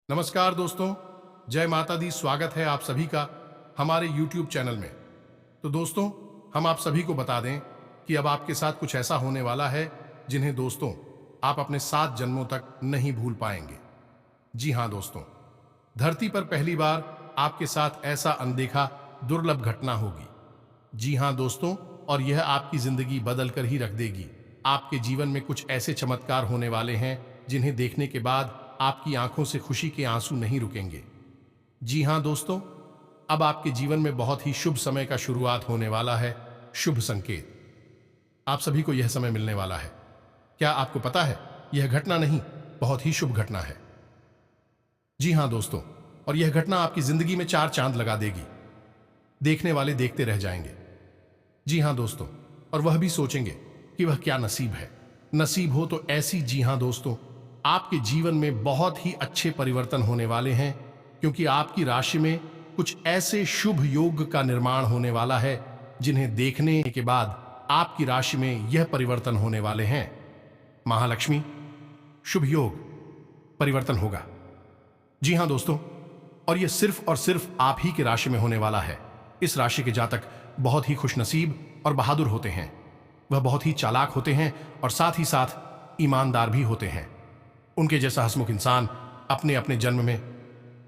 नमस्कार दोस्तों, जय माता दी। स्वागत है आप सभी का हमारे YouTube चैनल में। तो दोस्तों, हम आप सभी को बता दें कि अब आपके साथ कुछ ऐसा होने वाला है जिन्हें दोस्तों आप अपने 7 जन्मों तक नहीं भूल पाएंगे। जी हाँ दोस्तों, धरती पर पहली बार आपके साथ ऐसा अनदेखा दुर्लभ घटना होगी। जी हाँ दोस्तों, और यह आपकी जिंदगी बदल कर ही रख देगी। आपके जीवन में कुछ ऐसे चमत्कार होने वाले हैं जिन्हें देखने के बाद आपकी आंखों से खुशी के आंसू नहीं रुकेंगे। जी हां दोस्तों, अब आपके जीवन में बहुत ही शुभ समय का शुरुआत होने वाला है। शुभ संकेत, आप सभी को यह समय मिलने वाला है। क्या आपको पता है, यह घटना नहीं, बहुत ही शुभ घटना है। जी हां दोस्तों, और यह घटना आपकी जिंदगी में 4 चांद लगा देगी। देखने वाले देखते रह जाएंगे। जी हां दोस्तों, और वह भी सोचेंगे कि वह क्या नसीब है। नसीब हो तो ऐसी। जी हां दोस्तों, आपके जीवन में बहुत ही अच्छे परिवर्तन होने वाले हैं, क्योंकि आपकी राशि में कुछ ऐसे शुभ योग का निर्माण होने वाला है जिन्हें देखने के बाद आपकी राशि में यह परिवर्तन होने वाले हैं। महालक्ष्मी, शुभ योग परिवर्तन होगा। जी हां दोस्तों, और यह सिर्फ और सिर्फ आप ही की राशि में होने वाला है। इस राशि के जातक बहुत ही खुशनसीब और बहादुर होते हैं। वह बहुत ही चालाक होते हैं और साथ ही साथ ईमानदार भी होते हैं। उनके जैसा हंसमुख इंसान अपने अपने जन्म में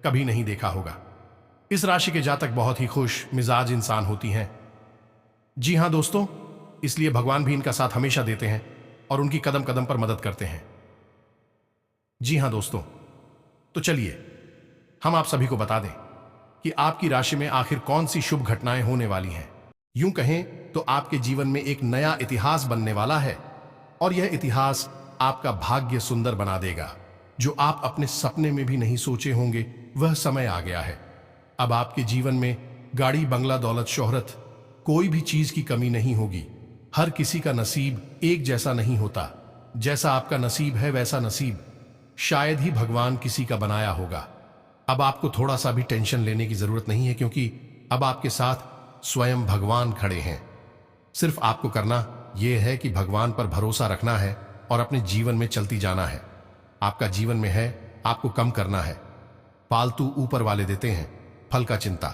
कभी नहीं देखा होगा। इस राशि के जातक बहुत ही खुश मिजाज इंसान होती हैं। जी हां दोस्तों, इसलिए भगवान भी इनका साथ हमेशा देते हैं और उनकी कदम कदम पर मदद करते हैं। जी हां दोस्तों, तो चलिए हम आप सभी को बता दें कि आपकी राशि में आखिर कौन सी शुभ घटनाएं होने वाली हैं। यूं कहें तो आपके जीवन में एक नया इतिहास बनने वाला है, और यह इतिहास आपका भाग्य सुंदर बना देगा। जो आप अपने सपने में भी नहीं सोचे होंगे, वह समय आ गया है। अब आपके जीवन में गाड़ी, बंगला, दौलत, शोहरत, कोई भी चीज की कमी नहीं होगी। हर किसी का नसीब एक जैसा नहीं होता। जैसा आपका नसीब है वैसा नसीब शायद ही भगवान किसी का बनाया होगा। अब आपको थोड़ा सा भी टेंशन लेने की जरूरत नहीं है, क्योंकि अब आपके साथ स्वयं भगवान खड़े हैं। सिर्फ आपको करना यह है कि भगवान पर भरोसा रखना है और अपने जीवन में चलती जाना है। आपका जीवन में है, आपको कम करना है। पालतू ऊपर वाले देते हैं, फल का चिंता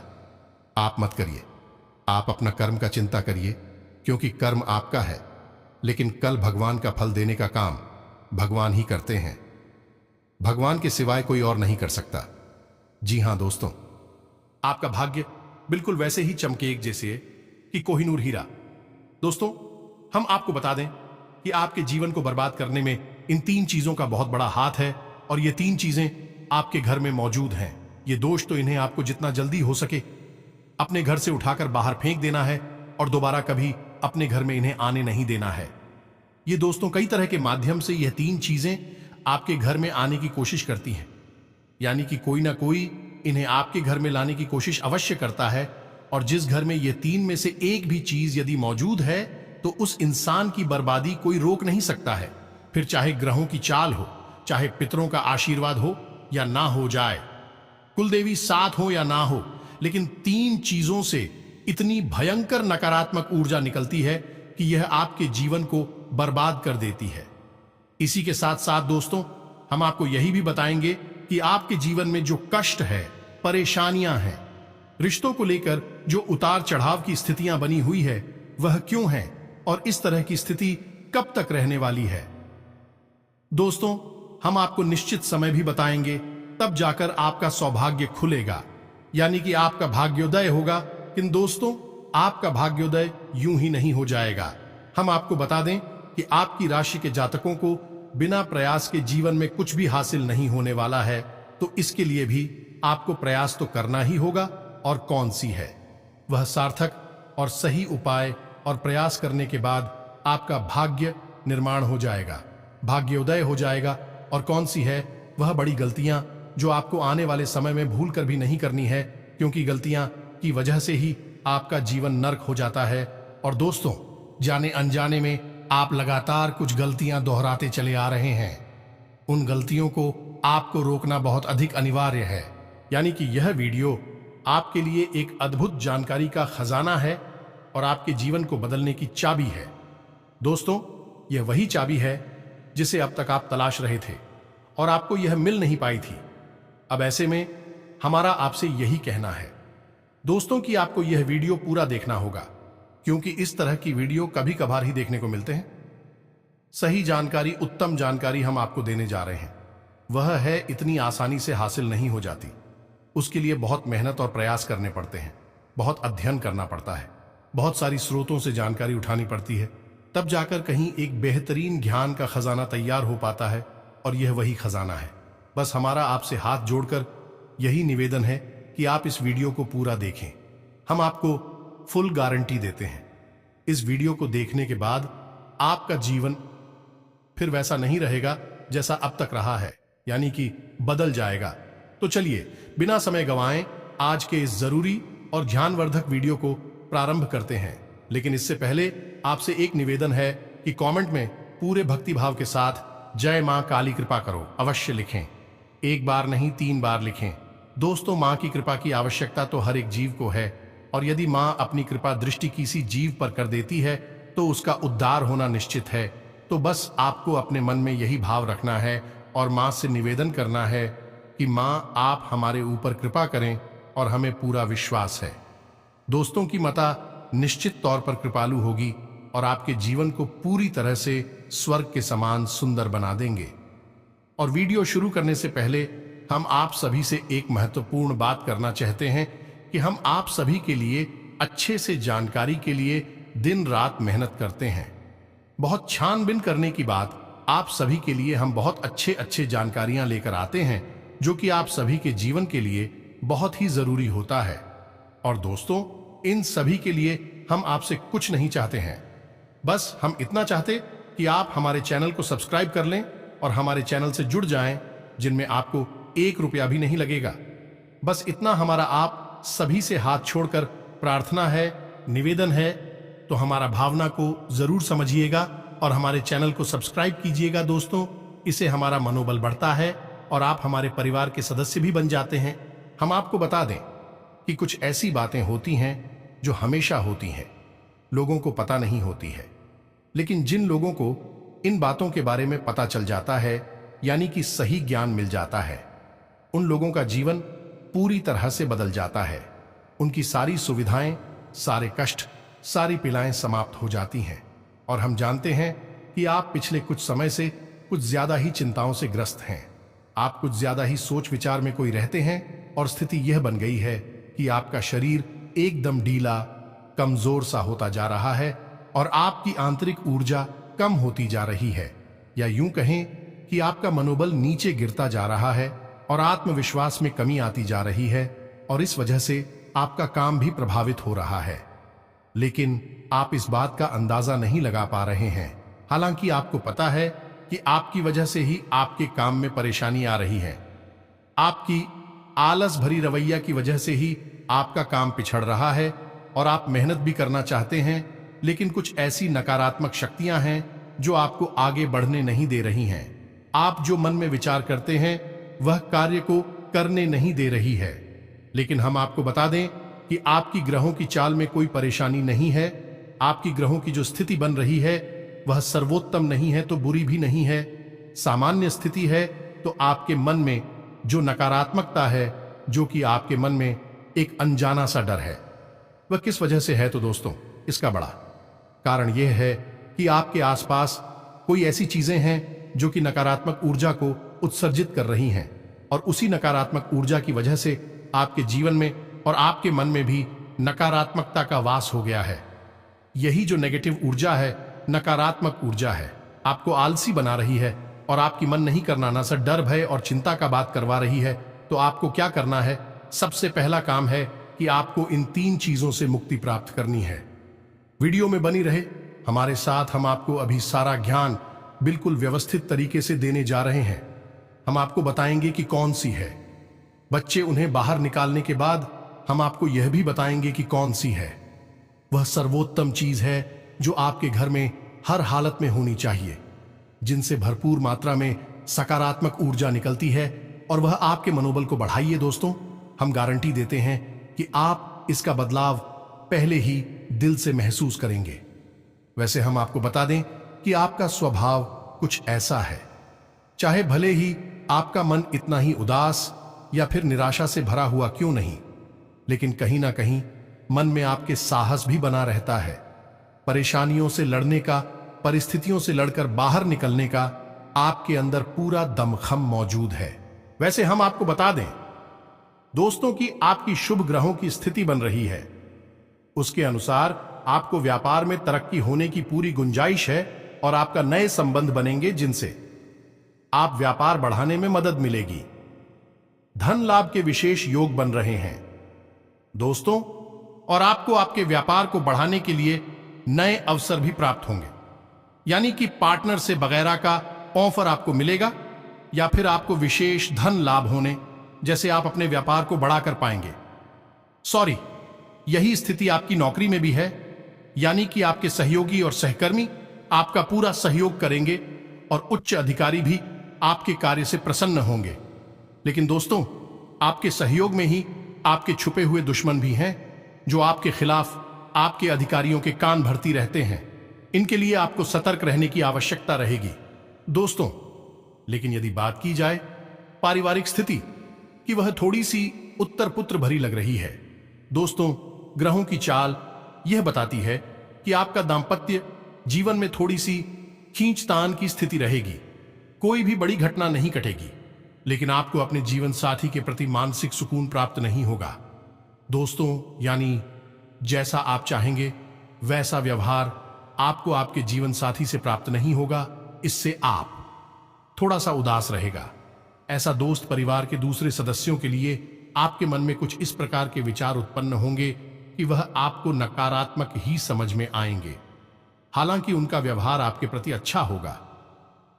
आप मत करिए। आप अपना कर्म का चिंता करिए, क्योंकि कर्म आपका है, लेकिन कल भगवान का फल देने का काम भगवान ही करते हैं। भगवान के सिवाय कोई और नहीं कर सकता। जी हां दोस्तों, आपका भाग्य बिल्कुल वैसे ही चमकेग जैसे कि कोहिनूर हीरा। दोस्तों, हम आपको बता दें कि आपके जीवन को बर्बाद करने में इन 3 चीजों का बहुत बड़ा हाथ है, और ये 3 चीजें आपके घर में मौजूद हैं। ये दोष तो इन्हें आपको जितना जल्दी हो सके अपने घर से उठाकर बाहर फेंक देना है, और दोबारा कभी अपने घर में इन्हें आने नहीं देना है। ये दोस्तों कई तरह के माध्यम से यह 3 चीजें आपके घर में आने की कोशिश करती हैं, यानी कि कोई ना कोई इन्हें आपके घर में लाने की कोशिश अवश्य करता है। और जिस घर में ये 3 में से एक भी चीज यदि मौजूद है, तो उस इंसान की बर्बादी कोई रोक नहीं सकता है। फिर चाहे ग्रहों की चाल हो, चाहे पितरों का आशीर्वाद हो या ना हो जाए, कुलदेवी साथ हो या ना हो, लेकिन 3 चीजों से इतनी भयंकर नकारात्मक ऊर्जा निकलती है कि यह आपके जीवन को बर्बाद कर देती है। इसी के साथ साथ दोस्तों, हम आपको यही भी बताएंगे कि आपके जीवन में जो कष्ट है, परेशानियां हैं, रिश्तों को लेकर जो उतार चढ़ाव की स्थितियां बनी हुई है, वह क्यों है और इस तरह की स्थिति कब तक रहने वाली है। दोस्तों, हम आपको निश्चित समय भी बताएंगे, तब जाकर आपका सौभाग्य खुलेगा, यानी कि आपका भाग्योदय होगा। किंतु दोस्तों, आपका भाग्योदय यूं ही नहीं हो जाएगा। हम आपको बता दें कि आपकी राशि के जातकों को बिना प्रयास के जीवन में कुछ भी हासिल नहीं होने वाला है। तो इसके लिए भी आपको प्रयास तो करना ही होगा, और कौन सी है वह सार्थक और सही उपाय, और प्रयास करने के बाद आपका भाग्य निर्माण हो जाएगा, भाग्योदय हो जाएगा। और कौन सी है वह बड़ी गलतियां जो आपको आने वाले समय में भूल कर भी नहीं करनी है, क्योंकि गलतियां की वजह से ही आपका जीवन नर्क हो जाता है। और दोस्तों, जाने अनजाने में आप लगातार कुछ गलतियां दोहराते चले आ रहे हैं। उन गलतियों को आपको रोकना बहुत अधिक अनिवार्य है, यानी कि यह वीडियो आपके लिए एक अद्भुत जानकारी का खजाना है और आपके जीवन को बदलने की चाबी है। दोस्तों, यह वही चाबी है जिसे अब तक आप तलाश रहे थे और आपको यह मिल नहीं पाई थी। अब ऐसे में हमारा आपसे यही कहना है दोस्तों कि आपको यह वीडियो पूरा देखना होगा, क्योंकि इस तरह की वीडियो कभी कभार ही देखने को मिलते हैं। सही जानकारी, उत्तम जानकारी हम आपको देने जा रहे हैं, वह है इतनी आसानी से हासिल नहीं हो जाती। उसके लिए बहुत मेहनत और प्रयास करने पड़ते हैं, बहुत अध्ययन करना पड़ता है, बहुत सारी स्रोतों से जानकारी उठानी पड़ती है, तब जाकर कहीं एक बेहतरीन ज्ञान का खजाना तैयार हो पाता है। और यह वही खजाना है। बस हमारा आपसे हाथ जोड़कर यही निवेदन है कि आप इस वीडियो को पूरा देखें। हम आपको फुल गारंटी देते हैं, इस वीडियो को देखने के बाद आपका जीवन फिर वैसा नहीं रहेगा जैसा अब तक रहा है, यानी कि बदल जाएगा। तो चलिए बिना समय गंवाएं आज के इस जरूरी और ज्ञानवर्धक वीडियो को प्रारंभ करते हैं। लेकिन इससे पहले आपसे एक निवेदन है कि कमेंट में पूरे भक्तिभाव के साथ जय मां काली कृपा करो अवश्य लिखें। एक बार नहीं 3 बार लिखें। दोस्तों, मां की कृपा की आवश्यकता तो हर एक जीव को है, और यदि मां अपनी कृपा दृष्टि किसी जीव पर कर देती है तो उसका उद्धार होना निश्चित है। तो बस आपको अपने मन में यही भाव रखना है और मां से निवेदन करना है कि मां आप हमारे ऊपर कृपा करें, और हमें पूरा विश्वास है दोस्तों की माता निश्चित तौर पर कृपालु होगी और आपके जीवन को पूरी तरह से स्वर्ग के समान सुंदर बना देंगे। और वीडियो शुरू करने से पहले हम आप सभी से एक महत्वपूर्ण बात करना चाहते हैं कि हम आप सभी के लिए अच्छे से जानकारी के लिए दिन रात मेहनत करते हैं। बहुत छानबीन करने की बात, आप सभी के लिए हम बहुत अच्छे जानकारियां लेकर आते हैं जो कि आप सभी के जीवन के लिए बहुत ही जरूरी होता है। और दोस्तों, इन सभी के लिए हम आपसे कुछ नहीं चाहते हैं, बस हम इतना चाहते कि आप हमारे चैनल को सब्सक्राइब कर लें और हमारे चैनल से जुड़ जाएं, जिनमें आपको 1 रुपया भी नहीं लगेगा। बस इतना हमारा आप सभी से हाथ छोड़कर प्रार्थना है, निवेदन है। तो हमारा भावना को जरूर समझिएगा और हमारे चैनल को सब्सक्राइब कीजिएगा दोस्तों। इससे हमारा मनोबल बढ़ता है और आप हमारे परिवार के सदस्य भी बन जाते हैं। हम आपको बता दें कि कुछ ऐसी बातें होती हैं जो हमेशा होती हैं, लोगों को पता नहीं होती है, लेकिन जिन लोगों को इन बातों के बारे में पता चल जाता है, यानी कि सही ज्ञान मिल जाता है, उन लोगों का जीवन पूरी तरह से बदल जाता है। उनकी सारी सुविधाएं, सारे कष्ट, सारी पीड़ाएं समाप्त हो जाती हैं। और हम जानते हैं कि आप पिछले कुछ समय से कुछ ज्यादा ही चिंताओं से ग्रस्त हैं। आप कुछ ज्यादा ही सोच विचार में कोई रहते हैं और स्थिति यह बन गई है कि आपका शरीर एकदम ढीला, कमजोर सा होता जा रहा है और आपकी आंतरिक ऊर्जा कम होती जा रही है, या यूं कहें कि आपका मनोबल नीचे गिरता जा रहा है और आत्मविश्वास में कमी आती जा रही है, और इस वजह से आपका काम भी प्रभावित हो रहा है। लेकिन आप इस बात का अंदाजा नहीं लगा पा रहे हैं, हालांकि आपको पता है कि आपकी वजह से ही आपके काम में परेशानी आ रही है। आपकी आलस भरी रवैया की वजह से ही आपका काम पिछड़ रहा है और आप मेहनत भी करना चाहते हैं, लेकिन कुछ ऐसी नकारात्मक शक्तियां हैं जो आपको आगे बढ़ने नहीं दे रही हैं। आप जो मन में विचार करते हैं वह कार्य को करने नहीं दे रही है। लेकिन हम आपको बता दें कि आपकी ग्रहों की चाल में कोई परेशानी नहीं है। आपकी ग्रहों की जो स्थिति बन रही है वह सर्वोत्तम नहीं है तो बुरी भी नहीं है, सामान्य स्थिति है। तो आपके मन में जो नकारात्मकता है, जो कि आपके मन में एक अनजाना सा डर है, वह किस वजह से है? तो दोस्तों, इसका बड़ा कारण यह है कि आपके आसपास कोई ऐसी चीजें हैं जो कि नकारात्मक ऊर्जा को उत्सर्जित कर रही हैं, और उसी नकारात्मक ऊर्जा की वजह से आपके जीवन में और आपके मन में भी नकारात्मकता का वास हो गया है। यही जो नेगेटिव ऊर्जा है, नकारात्मक ऊर्जा है, आपको आलसी बना रही है और आपकी मन नहीं करना ना सर डर, भय और चिंता का बात करवा रही है। तो आपको क्या करना है? सबसे पहला काम है कि आपको इन 3 चीजों से मुक्ति प्राप्त करनी है। वीडियो में बनी रहे हमारे साथ, हम आपको अभी सारा ज्ञान बिल्कुल व्यवस्थित तरीके से देने जा रहे हैं। हम आपको बताएंगे कि कौन सी है। बच्चे उन्हें बाहर निकालने के बाद हम आपको यह भी बताएंगे कि कौन सी है। वह सर्वोत्तम चीज है जो आपके घर में हर हालत में होनी चाहिए, जिनसे भरपूर मात्रा में सकारात्मक ऊर्जा निकलती है, और वह आपके मनोबल को बढ़ाइए। दोस्तों, हम गारंटी देते हैं कि आप इसका बदलाव पहले ही दिल से महसूस करेंगे। वैसे हम आपको बता दें कि आपका स्वभाव कुछ ऐसा है, चाहे भले ही आपका मन इतना ही उदास, या फिर निराशा से भरा हुआ क्यों नहीं, लेकिन कहीं ना कहीं मन में आपके साहस भी बना रहता है। परेशानियों से लड़ने का, परिस्थितियों से लड़कर बाहर निकलने का आपके अंदर पूरा दमखम मौजूद है। वैसे हम आपको बता दें दोस्तों कि आपकी शुभ ग्रहों की स्थिति बन रही है, उसके अनुसार आपको व्यापार में तरक्की होने की पूरी गुंजाइश है और आपका नए संबंध बनेंगे जिनसे आप व्यापार बढ़ाने में मदद मिलेगी। धन लाभ के विशेष योग बन रहे हैं दोस्तों, और आपको आपके व्यापार को बढ़ाने के लिए नए अवसर भी प्राप्त होंगे, यानी कि पार्टनर से वगैरह का ऑफर आपको मिलेगा या फिर आपको विशेष धन लाभ होने जैसे आप अपने व्यापार को बढ़ा कर पाएंगे। सॉरी, यही स्थिति आपकी नौकरी में भी है, यानी कि आपके सहयोगी और सहकर्मी आपका पूरा सहयोग करेंगे और उच्च अधिकारी भी आपके कार्य से प्रसन्न होंगे। लेकिन दोस्तों, आपके सहयोग में ही आपके छुपे हुए दुश्मन भी हैं जो आपके खिलाफ आपके अधिकारियों के कान भरती रहते हैं। इनके लिए आपको सतर्क रहने की आवश्यकता रहेगी दोस्तों। लेकिन यदि बात की जाए पारिवारिक स्थिति कि वह थोड़ी सी उत्तर पुत्र भरी लग रही है दोस्तों। ग्रहों की चाल यह बताती है कि आपका दांपत्य जीवन में थोड़ी सी खींचतान की स्थिति रहेगी। कोई भी बड़ी घटना नहीं घटेगी, लेकिन आपको अपने जीवन साथी के प्रति मानसिक सुकून प्राप्त नहीं होगा दोस्तों। यानी जैसा आप चाहेंगे वैसा व्यवहार आपको आपके जीवन साथी से प्राप्त नहीं होगा। इससे आप थोड़ा सा उदास रहेगा। ऐसा दोस्त परिवार के दूसरे सदस्यों के लिए आपके मन में कुछ इस प्रकार के विचार उत्पन्न होंगे कि वह आपको नकारात्मक ही समझ में आएंगे। हालांकि उनका व्यवहार आपके प्रति अच्छा होगा,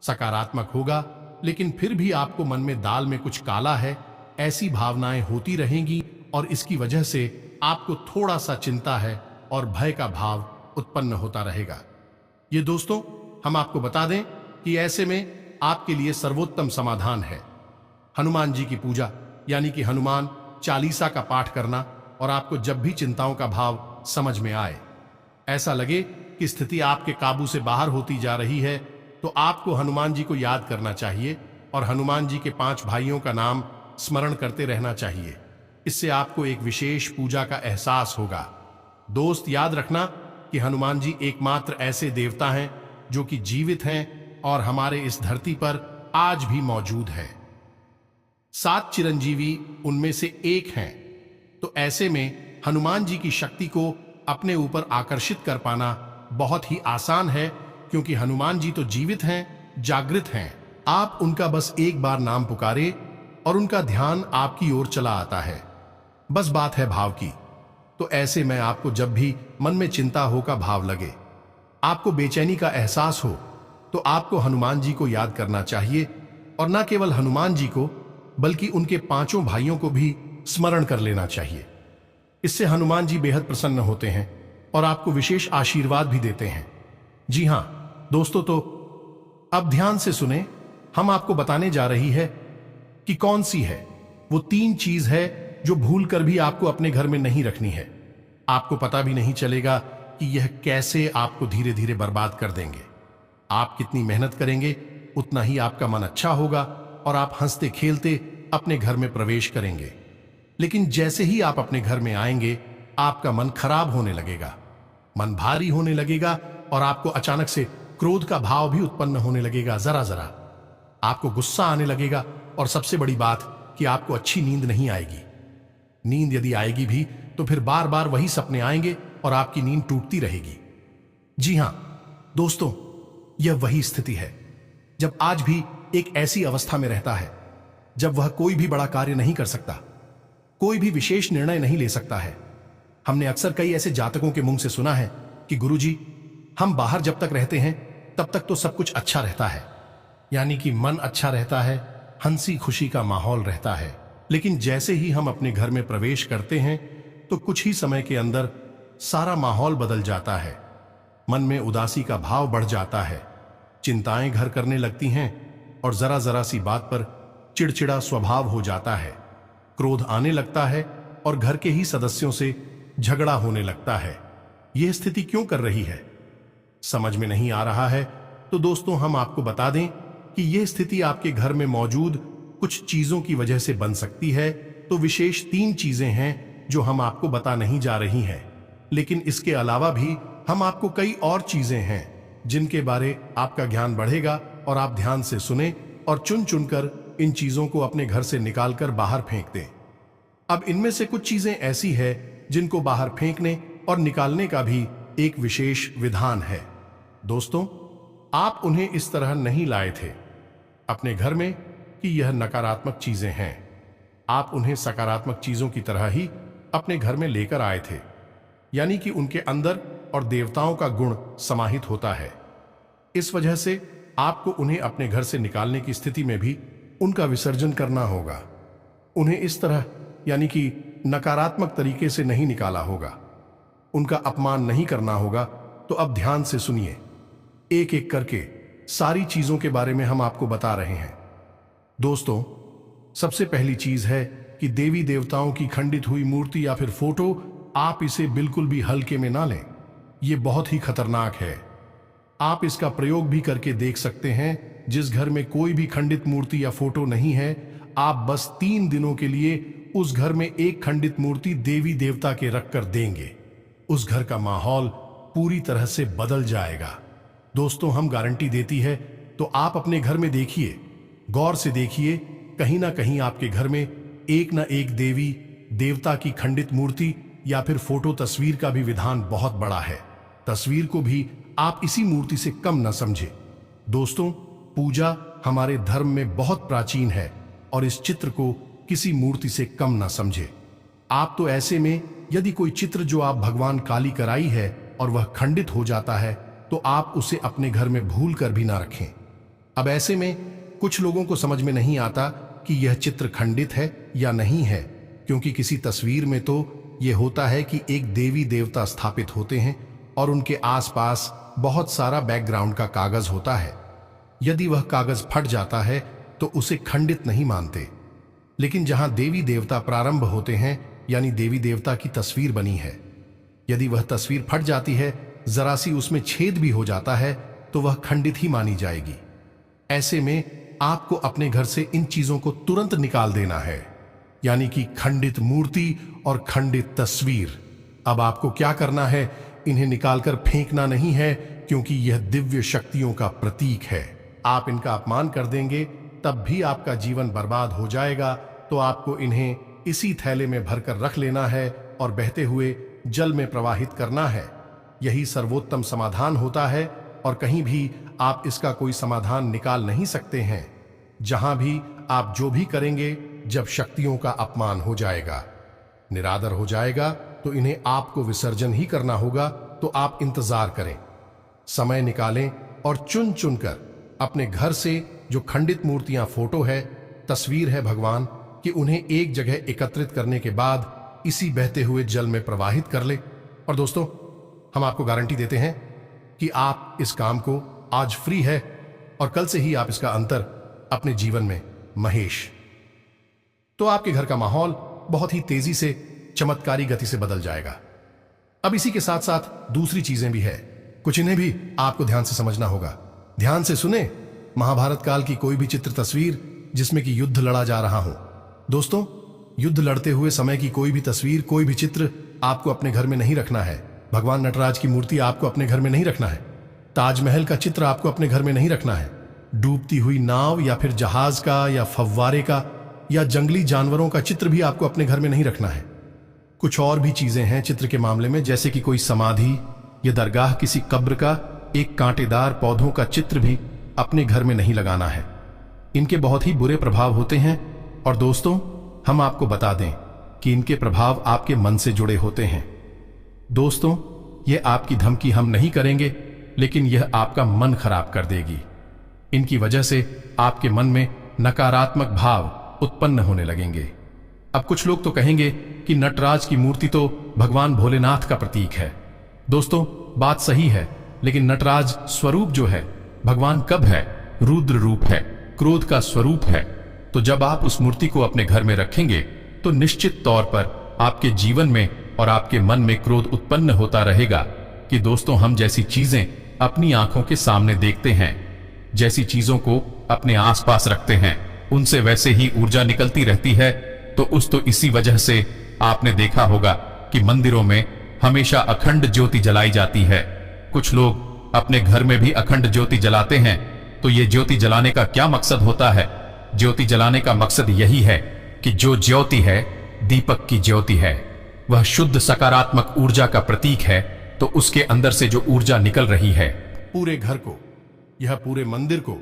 सकारात्मक होगा, लेकिन फिर भी आपको मन में दाल में कुछ काला है ऐसी भावनाएं होती रहेंगी और इसकी वजह से आपको थोड़ा सा चिंता है और भय का भाव उत्पन्न होता रहेगा। ये दोस्तों, हम आपको बता दें कि ऐसे में आपके लिए सर्वोत्तम समाधान है हनुमान जी की पूजा, यानी कि हनुमान चालीसा का पाठ करना। और आपको जब भी चिंताओं का भाव समझ में आए, ऐसा लगे कि स्थिति आपके काबू से बाहर होती जा रही है, तो आपको हनुमान जी को याद करना चाहिए और हनुमान जी के 5 भाइयों का नाम स्मरण करते रहना चाहिए। इससे आपको एक विशेष पूजा का एहसास होगा। दोस्त, याद रखना कि हनुमान जी एकमात्र ऐसे देवता हैं जो कि जीवित हैं और हमारे इस धरती पर आज भी मौजूद है। 7 चिरंजीवी उनमें से एक हैं, तो ऐसे में हनुमान जी की शक्ति को अपने ऊपर आकर्षित कर पाना बहुत ही आसान है, क्योंकि हनुमान जी तो जीवित हैं, जागृत हैं। आप उनका बस एक बार नाम पुकारे और उनका ध्यान आपकी ओर चला आता है। बस बात है भाव की। तो ऐसे में आपको जब भी मन में चिंता हो का भाव लगे, आपको बेचैनी का एहसास हो, तो आपको हनुमान जी को याद करना चाहिए। और न केवल हनुमान जी को, बल्कि उनके 5 भाइयों को भी स्मरण कर लेना चाहिए। इससे हनुमान जी बेहद प्रसन्न होते हैं और आपको विशेष आशीर्वाद भी देते हैं। जी हां दोस्तों, तो अब ध्यान से सुने। हम आपको बताने जा रही है कि कौन सी है वो 3 चीज है जो भूलकर भी आपको अपने घर में नहीं रखनी है। आपको पता भी नहीं चलेगा कि यह कैसे आपको धीरे धीरे बर्बाद कर देंगे। आप कितनी मेहनत करेंगे उतना ही आपका मन अच्छा होगा और आप हंसते खेलते अपने घर में प्रवेश करेंगे। लेकिन जैसे ही आप अपने घर में आएंगे, आपका मन खराब होने लगेगा, मन भारी होने लगेगा और आपको अचानक से क्रोध का भाव भी उत्पन्न होने लगेगा। जरा जरा आपको गुस्सा आने लगेगा और सबसे बड़ी बात कि आपको अच्छी नींद नहीं आएगी। नींद यदि आएगी भी तो फिर बार बार वही सपने आएंगे और आपकी नींद टूटती रहेगी। जी हां दोस्तों, यह वही स्थिति है जब आज भी एक ऐसी अवस्था में रहता है जब वह कोई भी बड़ा कार्य नहीं कर सकता, कोई भी विशेष निर्णय नहीं ले सकता है। हमने अक्सर कई ऐसे जातकों के मुंह से सुना है कि गुरुजी, हम बाहर जब तक रहते हैं तब तक तो सब कुछ अच्छा रहता है, यानी कि मन अच्छा रहता है, हंसी खुशी का माहौल रहता है। लेकिन जैसे ही हम अपने घर में प्रवेश करते हैं तो कुछ ही समय के अंदर सारा माहौल बदल जाता है। मन में उदासी का भाव बढ़ जाता है, चिंताएं घर करने लगती हैं और जरा जरा सी बात पर चिड़चिड़ा स्वभाव हो जाता है। क्रोध आने लगता है और घर के ही सदस्यों से झगड़ा होने लगता है। यह स्थिति क्यों कर रही है, समझ में नहीं आ रहा है। तो दोस्तों, हम आपको बता दें कि यह स्थिति आपके घर में मौजूद कुछ चीजों की वजह से बन सकती है, तो विशेष 3 चीजें हैं जो हम आपको बता नहीं जा रही हैं। लेकिन इसके अलावा भी हम आपको कई और चीजें हैं जिनके बारे आपका ज्ञान बढ़ेगा और आप ध्यान से सुने और चुन चुनकर इन चीजों को अपने घर से निकालकर बाहर फेंक दें। अब इनमें से कुछ चीजें ऐसी है जिनको बाहर फेंकने और निकालने का भी एक विशेष विधान है। दोस्तों, आप उन्हें इस तरह नहीं लाए थे अपने घर में कि यह नकारात्मक चीजें हैं। आप उन्हें सकारात्मक चीजों की तरह ही अपने घर में लेकर आए थे, यानी कि उनके अंदर और देवताओं का गुण समाहित होता है। इस वजह से आपको उन्हें अपने घर से निकालने की स्थिति में भी उनका विसर्जन करना होगा। उन्हें इस तरह यानी कि नकारात्मक तरीके से नहीं निकाला होगा, उनका अपमान नहीं करना होगा। तो अब ध्यान से सुनिए, एक एक करके सारी चीजों के बारे में हम आपको बता रहे हैं। दोस्तों, सबसे पहली चीज है कि देवी देवताओं की खंडित हुई मूर्ति या फिर फोटो, आप इसे बिल्कुल भी हल्के में ना लें। यह बहुत ही खतरनाक है। आप इसका प्रयोग भी करके देख सकते हैं। जिस घर में कोई भी खंडित मूर्ति या फोटो नहीं है, आप बस 3 दिनों के लिए उस घर में एक खंडित मूर्ति देवी देवता के रख कर देंगे, उस घर का माहौल पूरी तरह से बदल जाएगा। दोस्तों, हम गारंटी देती है। तो आप अपने घर में देखिए, गौर से देखिए, कहीं ना कहीं आपके घर में एक ना एक देवी देवता की खंडित मूर्ति या फिर फोटो तस्वीर का भी विधान बहुत बड़ा है। तस्वीर को भी आप इसी मूर्ति से कम न समझे। दोस्तों, पूजा हमारे धर्म में बहुत प्राचीन है और इस चित्र को किसी मूर्ति से कम न समझे। आप तो ऐसे में यदि कोई चित्र जो आप भगवान काली कराई है और वह खंडित हो जाता है, तो आप उसे अपने घर में भूल कर भी ना रखें। अब ऐसे में कुछ लोगों को समझ में नहीं आता कि यह चित्र खंडित है या नहीं है, क्योंकि किसी तस्वीर में तो यह होता है कि एक देवी देवता स्थापित होते हैं और उनके आसपास बहुत सारा बैकग्राउंड का कागज होता है। यदि वह कागज फट जाता है तो उसे खंडित नहीं मानते। लेकिन जहां देवी देवता प्रारंभ होते हैं, यानी देवी देवता की तस्वीर बनी है, यदि वह तस्वीर फट जाती है, जरा सी उसमें छेद भी हो जाता है, तो वह खंडित ही मानी जाएगी। ऐसे में आपको अपने घर से इन चीजों को तुरंत निकाल देना है, यानी कि खंडित मूर्ति और खंडित तस्वीर। अब आपको क्या करना है, इन्हें निकालकर फेंकना नहीं है, क्योंकि यह दिव्य शक्तियों का प्रतीक है। आप इनका अपमान कर देंगे तब भी आपका जीवन बर्बाद हो जाएगा। तो आपको इन्हें इसी थैले में भरकर रख लेना है और बहते हुए जल में प्रवाहित करना है। यही सर्वोत्तम समाधान होता है और कहीं भी आप इसका कोई समाधान निकाल नहीं सकते हैं। जहां भी आप जो भी करेंगे, जब शक्तियों का अपमान हो जाएगा, निरादर हो जाएगा, तो इन्हें आपको विसर्जन ही करना होगा। तो आप इंतजार करें, समय निकालें और चुन चुनकर अपने घर से जो खंडित मूर्तियां, फोटो है, तस्वीर है भगवान कि उन्हें एक जगह एकत्रित करने के बाद इसी बहते हुए जल में प्रवाहित कर ले। और दोस्तों, हम आपको गारंटी देते हैं कि आप इस काम को आज फ्री है और कल से ही आप इसका अंतर अपने जीवन में महेश, तो आपके घर का माहौल बहुत ही तेजी से चमत्कारी गति से बदल जाएगा। अब इसी के साथ साथ दूसरी चीजें भी है, कुछ इन्हें भी आपको ध्यान से समझना होगा। ध्यान से सुने, महाभारत काल की कोई भी चित्र तस्वीर जिसमें कि युद्ध लड़ा जा रहा हो। दोस्तों, युद्ध लड़ते हुए समय की कोई भी तस्वीर, कोई भी चित्र आपको अपने घर में नहीं रखना है। भगवान नटराज की मूर्ति आपको अपने घर में नहीं रखना है। ताजमहल का चित्र आपको अपने घर में नहीं रखना है। डूबती हुई नाव या फिर जहाज का या फव्वारे का या जंगली जानवरों का चित्र भी आपको अपने घर में नहीं रखना है। कुछ और भी चीजें हैं चित्र के मामले में, जैसे कि कोई समाधि या दरगाह, किसी कब्र का एक कांटेदार पौधों का चित्र भी अपने घर में नहीं लगाना है। इनके बहुत ही बुरे प्रभाव होते हैं। और दोस्तों, हम आपको बता दें कि इनके प्रभाव आपके मन से जुड़े होते हैं। दोस्तों, यह आपकी धमकी हम नहीं करेंगे, लेकिन यह आपका मन खराब कर देगी। इनकी वजह से आपके मन में नकारात्मक भाव उत्पन्न होने लगेंगे। अब कुछ लोग तो कहेंगे कि नटराज की मूर्ति तो भगवान भोलेनाथ का प्रतीक है। दोस्तों, बात सही है, लेकिन नटराज स्वरूप जो है, भगवान कब है? रुद्र रूप है, क्रोध का स्वरूप है। तो जब आप उस मूर्ति को अपने घर में रखेंगे, तो निश्चित तौर पर आपके जीवन में और आपके मन में क्रोध उत्पन्न होता रहेगा। कि दोस्तों, हम जैसी चीजें अपनी आंखों के सामने देखते हैं, जैसी चीजों को अपने आसपास रखते हैं, उनसे वैसे ही ऊर्जा निकलती रहती है। तो इसी वजह से आपने देखा होगा कि मंदिरों में हमेशा अखंड ज्योति जलाई जाती है। कुछ लोग अपने घर में भी अखंड ज्योति जलाते हैं। तो ये ज्योति जलाने का क्या मकसद होता है? ज्योति जलाने का मकसद यही है कि जो ज्योति है, दीपक की ज्योति है, वह शुद्ध सकारात्मक ऊर्जा का प्रतीक है। तो उसके अंदर से जो ऊर्जा निकल रही है, पूरे घर को, यह पूरे मंदिर को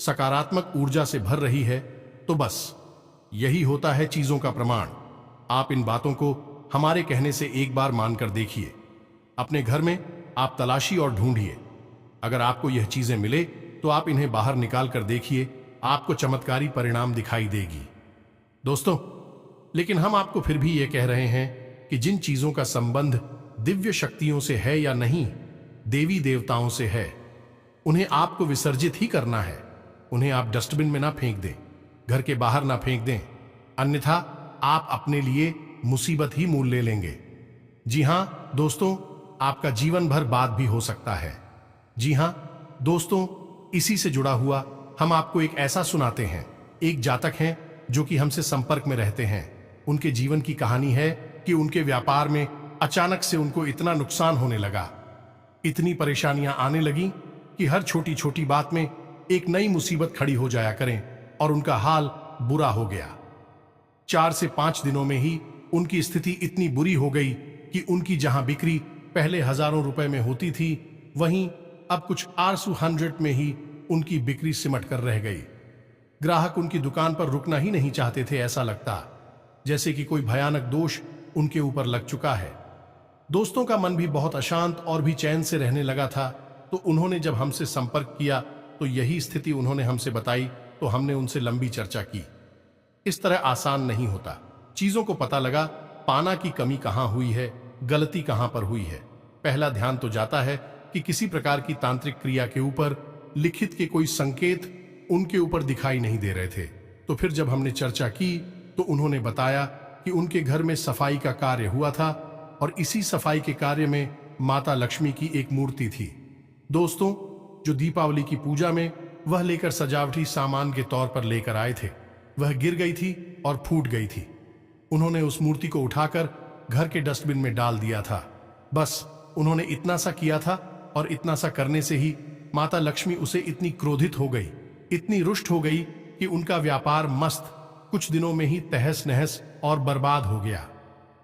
सकारात्मक ऊर्जा से भर रही है, तो बस यही होता है चीजों का प्रमाण। आप इन बातों को हमारे कहने से एक बार मानकर देखिए। अपने घर में आप तलाशी और ढूंढिए। अगर आपको यह चीजें मिले तो आप इन्हें बाहर निकाल कर देखिए, आपको चमत्कारी परिणाम दिखाई देगी। दोस्तों, लेकिन हम आपको फिर भी यह कह रहे हैं कि जिन चीजों का संबंध दिव्य शक्तियों से है या नहीं, देवी देवताओं से है, उन्हें आपको विसर्जित ही करना है। उन्हें आप डस्टबिन में ना फेंक दें, घर के बाहर ना फेंक दें, अन्यथा आप अपने लिए मुसीबत ही मोल ले लेंगे। जी हां दोस्तों, आपका जीवन भर बाद भी हो सकता है। जी हां दोस्तों, इसी से जुड़ा हुआ हम आपको एक ऐसा सुनाते हैं। एक जातक हैं जो कि हमसे संपर्क में रहते हैं। उनके जीवन की कहानी है कि उनके व्यापार में अचानक से उनको इतना नुकसान होने लगा, इतनी परेशानियां आने लगी कि हर छोटी छोटी बात में एक नई मुसीबत खड़ी हो जाया करें और उनका हाल बुरा हो गया। 4 से 5 दिनों में ही उनकी स्थिति इतनी बुरी हो गई कि उनकी जहां बिक्री पहले हजारों रुपए में होती थी, वहीं अब कुछ आरसू 100 में ही उनकी बिक्री सिमट कर रह गई। ग्राहक उनकी दुकान पर रुकना ही नहीं चाहते थे। ऐसा लगता जैसे कि कोई भयानक दोष उनके ऊपर लग चुका है। दोस्तों का मन भी बहुत अशांत और भी चैन से रहने लगा था। तो उन्होंने जब हमसे संपर्क किया तो यही स्थिति उन्होंने हमसे बताई। तो हमने उनसे लंबी चर्चा की। इस तरह आसान नहीं होता। चीजों को पता लगा पाना की कमी कहां हुई है, गलती कहां पर हुई है। पहला ध्यान तो जाता है कि किसी प्रकार की तांत्रिक क्रिया के ऊपर लिखित के कोई संकेत उनके ऊपर दिखाई नहीं दे रहे थे। तो फिर जब हमने चर्चा की तो उन्होंने बताया कि उनके घर में सफाई का कार्य हुआ था और इसी सफाई के कार्य में माता लक्ष्मी की एक मूर्ति थी। दोस्तों, जो दीपावली की पूजा में वह लेकर सजावटी सामान के तौर पर लेकर आए थे, वह गिर गई थी और फूट गई थी। उन्होंने उस मूर्ति को उठाकर घर के डस्टबिन में डाल दिया था। बस उन्होंने इतना सा किया था और इतना सा करने से ही माता लक्ष्मी उसे इतनी क्रोधित हो गई, इतनी रुष्ट हो गई कि उनका व्यापार मस्त कुछ दिनों में ही तहस नहस और बर्बाद हो गया।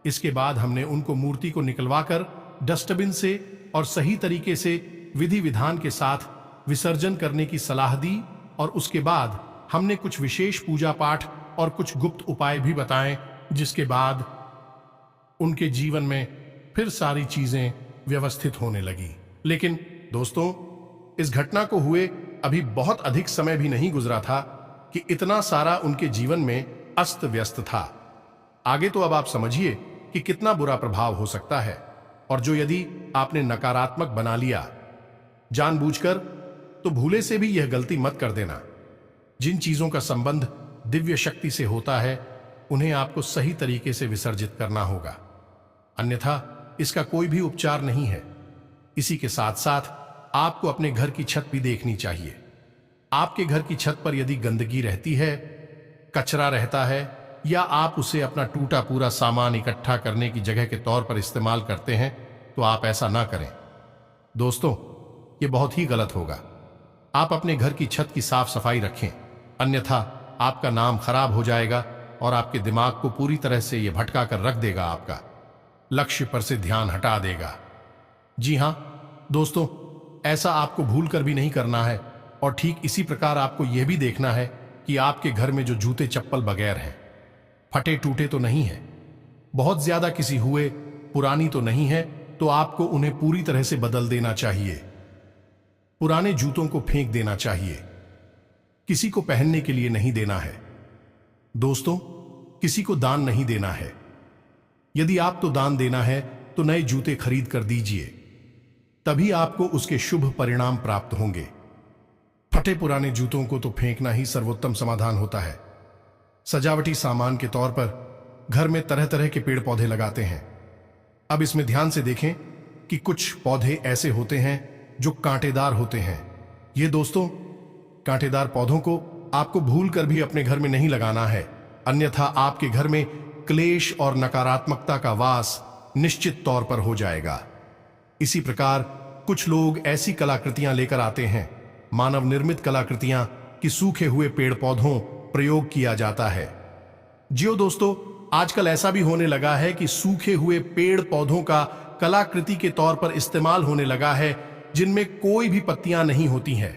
इसके बाद हमने उनको मूर्ति को निकलवाकर डस्टबिन से और सही तरीके से विधि विधान के साथ विसर्जन करने की सलाह दी और उसके बाद हमने कुछ विशेष पूजा पाठ और कुछ गुप्त उपाय भी बताएं, जिसके बाद उनके जीवन में फिर सारी चीजें व्यवस्थित होने लगी। लेकिन दोस्तों, इस घटना को हुए अभी बहुत अधिक समय भी नहीं गुजरा था कि इतना सारा उनके जीवन में अस्त व्यस्त था। आगे तो अब आप समझिए कि कितना बुरा प्रभाव हो सकता है। और जो यदि आपने नकारात्मक बना लिया जानबूझकर, तो भूले से भी यह गलती मत कर देना। जिन चीजों का संबंध दिव्य शक्ति से होता है, उन्हें आपको सही तरीके से विसर्जित करना होगा, अन्यथा इसका कोई भी उपचार नहीं है। इसी के साथ साथ आपको अपने घर की छत भी देखनी चाहिए। आपके घर की छत पर यदि गंदगी रहती है, कचरा रहता है, या आप उसे अपना टूटा पूरा सामान इकट्ठा करने की जगह के तौर पर इस्तेमाल करते हैं, तो आप ऐसा ना करें। दोस्तों, ये बहुत ही गलत होगा। आप अपने घर की छत की साफ सफाई रखें, अन्यथा आपका नाम खराब हो जाएगा और आपके दिमाग को पूरी तरह से यह भटका कर रख देगा, आपका लक्ष्य पर से ध्यान हटा देगा। जी हां दोस्तों, ऐसा आपको भूल कर भी नहीं करना है। और ठीक इसी प्रकार आपको यह भी देखना है कि आपके घर में जो जूते चप्पल बगैर हैं, फटे टूटे तो नहीं है, बहुत ज्यादा किसी हुए पुरानी तो नहीं है, तो आपको उन्हें पूरी तरह से बदल देना चाहिए। पुराने जूतों को फेंक देना चाहिए, किसी को पहनने के लिए नहीं देना है। दोस्तों, किसी को दान नहीं देना है। यदि आपको दान देना है तो नए जूते खरीद कर दीजिए, तभी आपको उसके शुभ परिणाम प्राप्त होंगे। फटे पुराने जूतों को तो फेंकना ही सर्वोत्तम समाधान होता है। सजावटी सामान के तौर पर घर में तरह तरह के पेड़ पौधे लगाते हैं। अब इसमें ध्यान से देखें कि कुछ पौधे ऐसे होते हैं जो कांटेदार होते हैं। ये दोस्तों, कांटेदार पौधों को आपको भूल कर भी अपने घर में नहीं लगाना है, अन्यथा आपके घर में क्लेश और नकारात्मकता का वास निश्चित तौर पर हो जाएगा। इसी प्रकार कुछ लोग ऐसी कलाकृतियां लेकर आते हैं, मानव निर्मित कलाकृतियां कि सूखे हुए पेड़ पौधों प्रयोग किया जाता है। जियो दोस्तों, आजकल ऐसा भी होने लगा है कि सूखे हुए पेड़ पौधों का कलाकृति के तौर पर इस्तेमाल होने लगा है, जिनमें कोई भी पत्तियां नहीं होती हैं।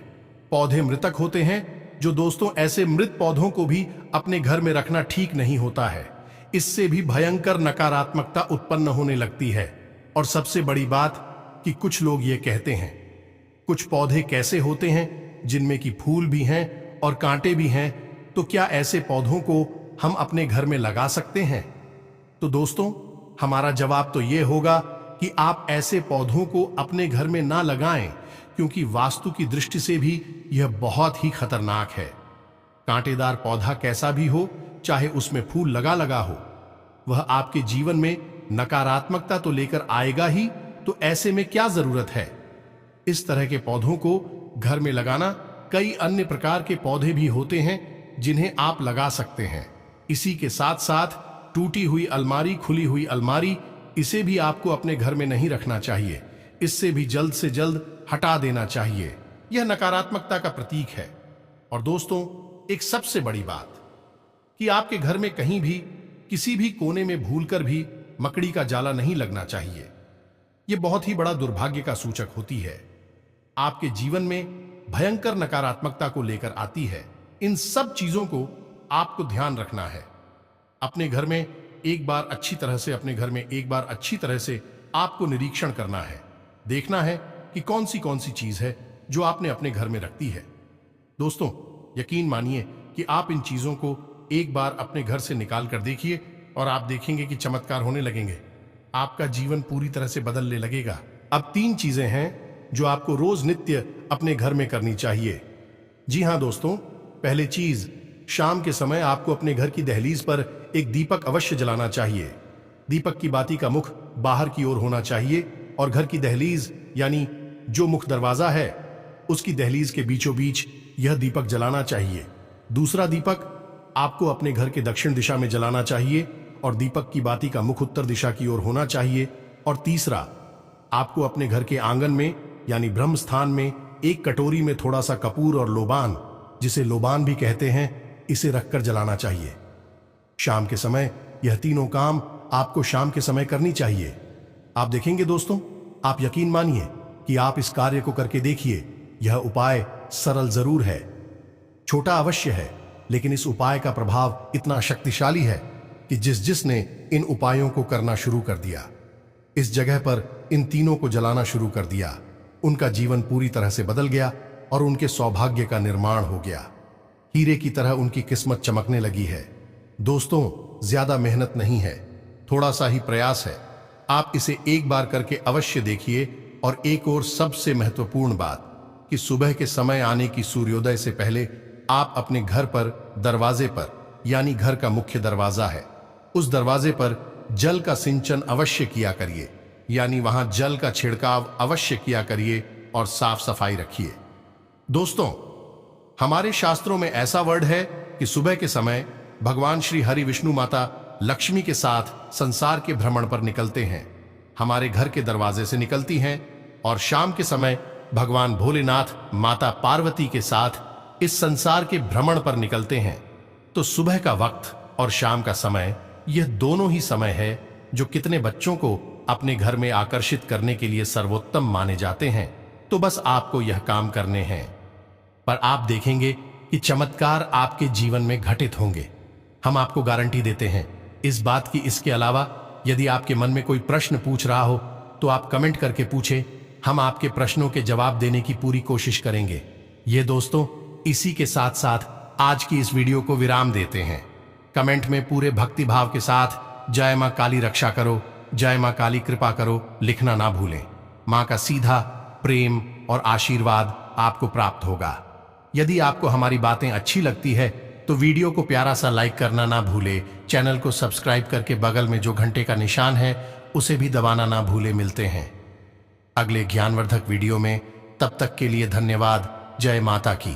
पौधे मृतक होते हैं, जो दोस्तों ऐसे मृत पौधों को भी अपने घर में रखना ठीक नहीं होता है। इससे भी भयंकर नकारात्मकता उत्पन्न होने लगती है। और सबसे बड़ी बात कि कुछ लोग ये कहते हैं, कुछ पौधे कैसे होते हैं जिनमें कि फूल भी हैं और कांटे भी हैं, तो क्या ऐसे पौधों को हम अपने घर में लगा सकते हैं? तो दोस्तों, हमारा जवाब तो ये होगा कि आप ऐसे पौधों को अपने घर में ना लगाएं, क्योंकि वास्तु की दृष्टि से भी यह बहुत ही खतरनाक है। कांटेदार पौधा कैसा भी हो, चाहे उसमें फूल लगा लगा हो, वह आपके जीवन में नकारात्मकता तो लेकर आएगा ही, तो ऐसे में क्या जरूरत है? इस तरह के पौधों को घर में लगाना, कई अन्य प्रकार के पौधे भी होते हैं जिन्हें आप लगा सकते हैं। इसी के साथ साथ टूटी हुई अलमारी, खुली हुई अलमारी, इसे भी आपको अपने घर में नहीं रखना चाहिए। इससे भी जल्द से जल्द हटा देना चाहिए। यह नकारात्मकता का प्रतीक है। और दोस्तों, एक सबसे बड़ी बात कि आपके घर में कहीं भी किसी भी कोने में भूलकर भी मकड़ी का जाला नहीं लगना चाहिए। यह बहुत ही बड़ा दुर्भाग्य का सूचक होती है, आपके जीवन में भयंकर नकारात्मकता को लेकर आती है। इन सब चीजों को आपको ध्यान रखना है। अपने घर में एक बार अच्छी तरह से आपको निरीक्षण करना है, देखना है कि कौन सी चीज है जो आपने अपने घर में रखती है। दोस्तों, यकीन मानिए कि आप इन चीजों को एक बार अपने घर से निकाल कर देखिए और आप देखेंगे कि चमत्कार होने लगेंगे। आपका जीवन पूरी तरह से बदलने लगेगा। अब 3 चीजें हैं जो आपको रोज नित्य अपने घर में करनी चाहिए। जी हां दोस्तों, पहली चीज, शाम के समय आपको अपने घर की दहलीज पर एक दीपक अवश्य जलाना चाहिए। दीपक की बाती का मुख बाहर की ओर होना चाहिए और घर की दहलीज यानी जो मुख्य दरवाजा है उसकी दहलीज के बीचों बीच यह दीपक जलाना चाहिए। दूसरा दीपक आपको अपने घर के दक्षिण दिशा में जलाना चाहिए और दीपक की बाती का मुख उत्तर दिशा की ओर होना चाहिए। और तीसरा, आपको अपने घर के आंगन में यानी ब्रह्म स्थान में एक कटोरी में थोड़ा सा कपूर और लोबान, जिसे लोबान भी कहते हैं, इसे रखकर जलाना चाहिए। शाम के समय यह तीनों काम आपको शाम के समय करनी चाहिए। आप देखेंगे दोस्तों, आप यकीन मानिए कि आप इस कार्य को करके देखिए। यह उपाय सरल जरूर है, छोटा अवश्य है, लेकिन इस उपाय का प्रभाव इतना शक्तिशाली है कि जिसने इन उपायों को करना शुरू कर दिया, इस जगह पर इन तीनों को जलाना शुरू कर दिया, उनका जीवन पूरी तरह से बदल गया और उनके सौभाग्य का निर्माण हो गया। हीरे की तरह उनकी किस्मत चमकने लगी है। दोस्तों, ज्यादा मेहनत नहीं है, थोड़ा सा ही प्रयास है। आप इसे एक बार करके अवश्य देखिए। और एक और सबसे महत्वपूर्ण बात कि सुबह के समय आने की सूर्योदय से पहले आप अपने घर पर दरवाजे पर, यानी घर का मुख्य दरवाजा है, उस दरवाजे पर जल का सिंचन अवश्य किया करिए, यानी वहां जल का छिड़काव अवश्य किया करिए और साफ सफाई रखिए। दोस्तों, हमारे शास्त्रों में ऐसा वर्ड है कि सुबह के समय भगवान श्री हरि विष्णु माता लक्ष्मी के साथ संसार के भ्रमण पर निकलते हैं, हमारे घर के दरवाजे से निकलती हैं, और शाम के समय भगवान भोलेनाथ माता पार्वती के साथ इस संसार के भ्रमण पर निकलते हैं। तो सुबह का वक्त और शाम का समय, यह दोनों ही समय है जो कितने बच्चों को अपने घर में आकर्षित करने के लिए सर्वोत्तम माने जाते हैं। तो बस आपको यह काम करने हैं, पर आप देखेंगे कि चमत्कार आपके जीवन में घटित होंगे। हम आपको गारंटी देते हैं इस बात की। इसके अलावा यदि आपके मन में कोई प्रश्न पूछ रहा हो तो आप कमेंट करके पूछें, हम आपके प्रश्नों के जवाब देने की पूरी कोशिश करेंगे। ये दोस्तों, इसी के साथ साथ आज की इस वीडियो को विराम देते हैं। कमेंट में पूरे भक्ति भाव के साथ जय मां काली रक्षा करो, जय मां काली कृपा करो लिखना ना भूलें। मां का सीधा प्रेम और आशीर्वाद आपको प्राप्त होगा। यदि आपको हमारी बातें अच्छी लगती है तो वीडियो को प्यारा सा लाइक करना ना भूले, चैनल को सब्सक्राइब करके बगल में जो घंटे का निशान है उसे भी दबाना ना भूले। मिलते हैं अगले ज्ञानवर्धक वीडियो में, तब तक के लिए धन्यवाद। जय माता की।